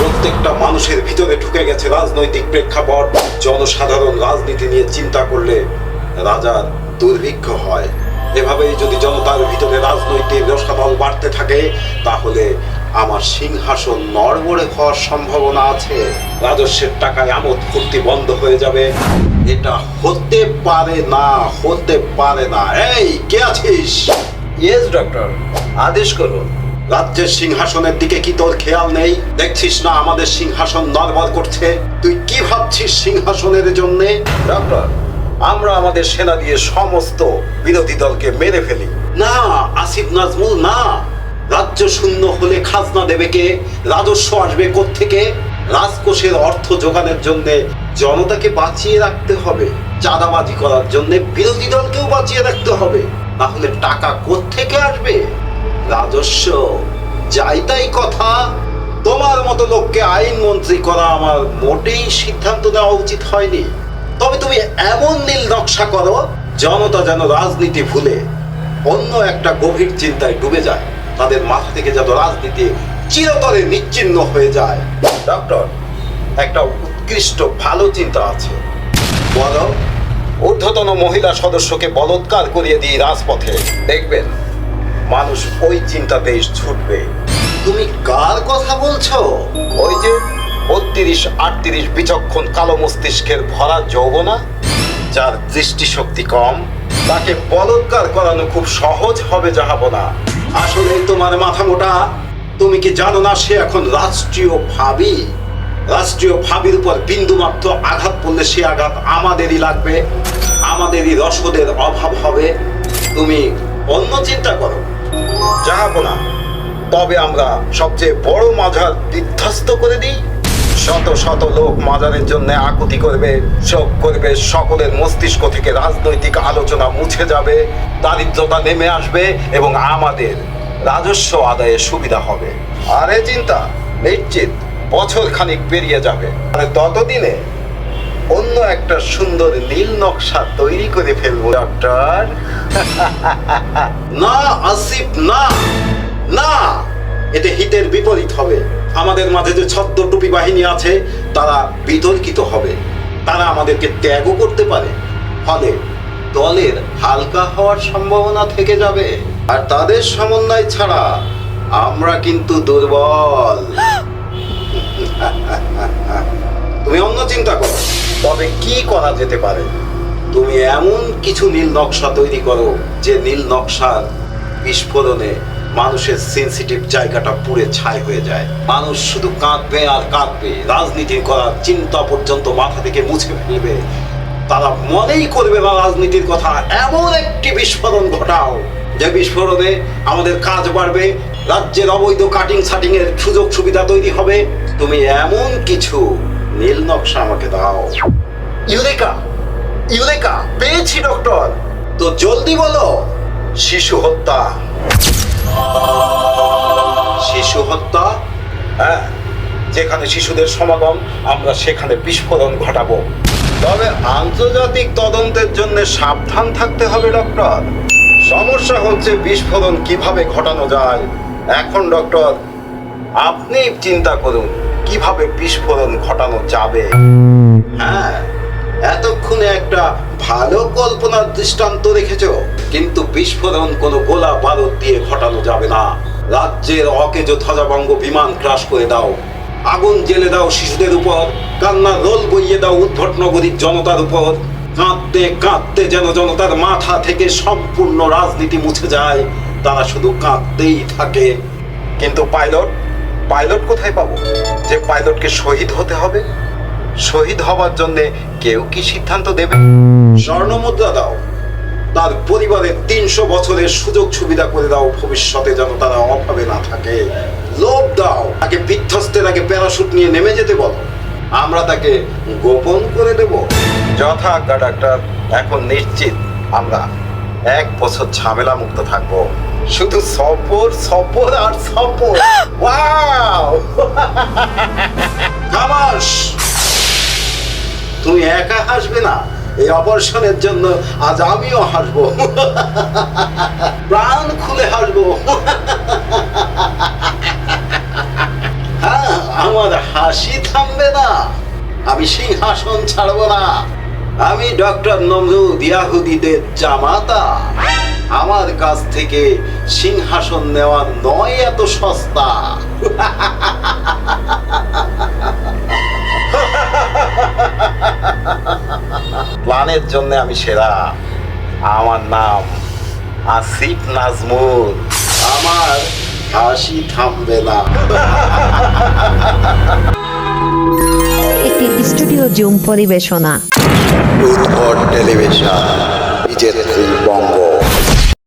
প্রত্যেকটা মানুষের ভিতরে ঢুকে গেছে রাজনৈতিক প্রেক্ষাপট। জনসাধারণ রাজনীতি নিয়ে চিন্তা করলে রাজার দুর্ভিক্ষ হয়। এভাবেই যদি জনতার ভিতরে রাজনৈতিক রসাতল বাড়তে থাকে তাহলে আমার সিংহাসন নড়বড়ে হওয়ার সম্ভাবনা আছে। রাজস্বের টাকায় আমোদ ফুর্তি বন্ধ হয়ে যাবে। এটা হতে পারে না, হতে পারে না। এই কে আছিস? ইয়েস ডক্টর, আদেশ করুন। রাজ্যের সিংহাসনের দিকে কি তোর খেয়াল নেই? দেখছিস না আমাদের সিংহাসন নড়বড় করছে? তুই কি ভাবছিস সিংহাসনের জন্যে? ডক্টর, আমরা আমাদের সেনা দিয়ে সমস্ত বিরোধী দলকে মেরে ফেলি। না আসিফ নাজমুল, না। রাজ্য শূন্য হলে খাজনা দেবে কে? রাজস্ব আসবে কোত্থেকে? রাজকোষের অর্থ যোগানের জন্য জনতাকে বাঁচিয়ে রাখতে হবে। চাঁদাবাজি করার জন্য বিরোধী দলকেও বাঁচিয়ে রাখতে হবে। না হলে টাকা কোত্থেকে আসবে? রাজস্ব। যাই তাই কথা। তোমার মতো লোককে আইন মন্ত্রী করা আমার মোটেই সিদ্ধান্ত নেওয়া উচিত হয়নি। তবে তুমি এমন নীল নকশা করো জনতা যেন রাজনীতি ভুলে অন্য একটা গভীর চিন্তায় ডুবে যায়। তাদের মাথা থেকে যেন রাজনীতি চিরতরে নিশ্চিহ্ন হয়ে যায়। ডক্টর, একটা উৎকৃষ্ট ভালো চিন্তা আছে। বলো। ঊর্ধ্বতন মহিলা সদস্যকে বলৎকার করিয়ে দিই রাজপথে। দেখবেন মানুষ ওই চিন্তাতেই ছুটবে। তুমি কার কথা বলছো? ওই যে 32-38 বিচক্ষণ কালো মস্তিষ্কের ভরা যৌবনা, যার দৃষ্টিশক্তি কম, তাকে বলৎকার করানো খুব সহজ হবে জাহাপনা। আসলে তোমার মাথা মোটা। তুমি কি জানো না সে এখন রাষ্ট্রীয় ভাবি? রাষ্ট্রীয় ভাবির উপর বিন্দু মাত্র আঘাত পড়লে সে আঘাত আমাদেরই লাগবে। আমাদেরই রসদের অভাব হবে। তুমি অন্য চিন্তা করো। জাহাপনা, তবে আমরা সবচেয়ে বড় মাজার বিধ্বস্ত করে দিই। শত শত লোক মাজারের জন্য আকুতি করবে, শোক করবে। সকলের মস্তিষ্ক থেকে রাজনৈতিক আলোচনা মুছে যাবে, দারিদ্রতা নেমে আসবে এবং আমাদের রাজস্ব আদায়ে সুবিধা হবে। আরে চিন্তা নিশ্চিত বছর খানিক পেরিয়ে যাবে, আর ততদিনে অন্য একটা সুন্দর নীল নকশা তৈরি করে ফেলবো ডক্টর। না আসিফ, না না, এতে হিতের বিপরীত হবে। আমাদের মাঝে যে ছদ্ম টুপি বাহিনী আছে তারা বিতর্কিত হবে। তারা আমাদেরকে ত্যাগও করতে পারে। ফলে দলের হালকা হওয়ার সম্ভাবনা থেকে যাবে। আর তাদের সমন্বয় ছাড়া আমরা কিন্তু দুর্বল। তুমি অন্য চিন্তা করো। তবে কি করা যেতে পারে? তুমি এমন কিছু নীল নকশা তৈরি করো যে নীল নকশার বিস্ফোরণে মানুষের সেন্সিটিভ জায়গাটা পুড়ে ছাই হয়ে যায়। মানুষ শুধু কাঁদবে আর কাঁদবে। রাজনীতি করার চিন্তা পর্যন্ত মাথা থেকে মুছে ফেলবে। তারা মনেই করবে না রাজনীতির কথা। এমন একটি বিস্ফোরণ ঘটাও যে বিস্ফোরণে আমাদের কাজ বাড়বে, রাজ্যের অবৈধ কাটিং সাটিং এর সুযোগ সুবিধা তৈরি হবে। তুমি এমন কিছু নীল নকশা আমাকে দাও। ইউরেকা, ইউরেকা, পেয়েছি ডক্টর। তো জলদি বলো। শিশু হত্যা। শিশু হত্যা? হ্যাঁ, যেখানে শিশুদের সমাগম আমরা সেখানে বিস্ফোরণ ঘটাবো। তবে আন্তর্জাতিক তদন্তের জন্য সাবধান থাকতে হবে ডক্টর। সমস্যা হচ্ছে বিস্ফোরণ কিভাবে ঘটানো যায়। এখন ডক্টর আপনি চিন্তা করুন কিভাবে বিস্ফোরণ ঘটানো যাবে। হ্যাঁ, এতক্ষণে একটা ভালো কল্পনার দৃষ্টান্ত রেখেছ। কিন্তু বিস্ফোরণ কোনো গোলা বারুদ দিয়ে ঘটানো যাবে না। রাজ্যের অকেজো ধ্বজাভঙ্গ বিমান ক্রাশ করে দাও। আগুন জ্বেলে দাও শিশুদের উপর। কান্নার রোল বইয়ে দাও উদ্ভট নগরীর জনতার উপর। কাঁদতে কাঁদতে যেন জনতার মাথা থেকে সম্পূর্ণ রাজনীতি মুছে যায়। তারা শুধু কাঁদতেই থাকে। কিন্তু পাইলট, পাইলট কোথায় পাবো? যে পাইলটকে শহীদ হতে হবে। শহীদ হবার জন্য কেউ কি সিদ্ধান্ত দেবে? স্বর্ণমুদ্রা দাও। তার পরিবারের 300 বছরের সুযোগ সুবিধা করে দাও, ভবিষ্যতে যেন তারা অভাবে না থাকে। লোভ দাও। তাকে বিধ্বস্তের আগে প্যারাশুট নিয়ে নেমে যেতে বলো। আমরা তাকে গোপন করে দেব। যথাজ্ঞা ডাক্তার। এখন নিশ্চিত আমরা 1 বছর ঝামেলা মুক্ত থাকবো। শুধু সফর, সফর আর সফর। ওয়াও! খামাস! তুমি একা হাসবে না। এই অপারেশনের জন্য আজ আমিও হাসবো। প্রাণ খুলে হাসবো। হ্যাঁ, আমার হাসি থামবে না, আমি সিংহাসন ছাড়বো না। আমি ডক্টর নমরুদ, ইয়াহুদীদের জামাতা। আমার কাছ থেকে সিংহাসন নেওয়া নয় এত সস্তা। প্ল্যানের জন্য আমি সেরা। আমার নাম আসিফ নাজমুল। আমার হাসি থামবে না। একটি স্টুডিও জুম পরিবেশনা। উদ্ভট টেলিভিশন, নিজের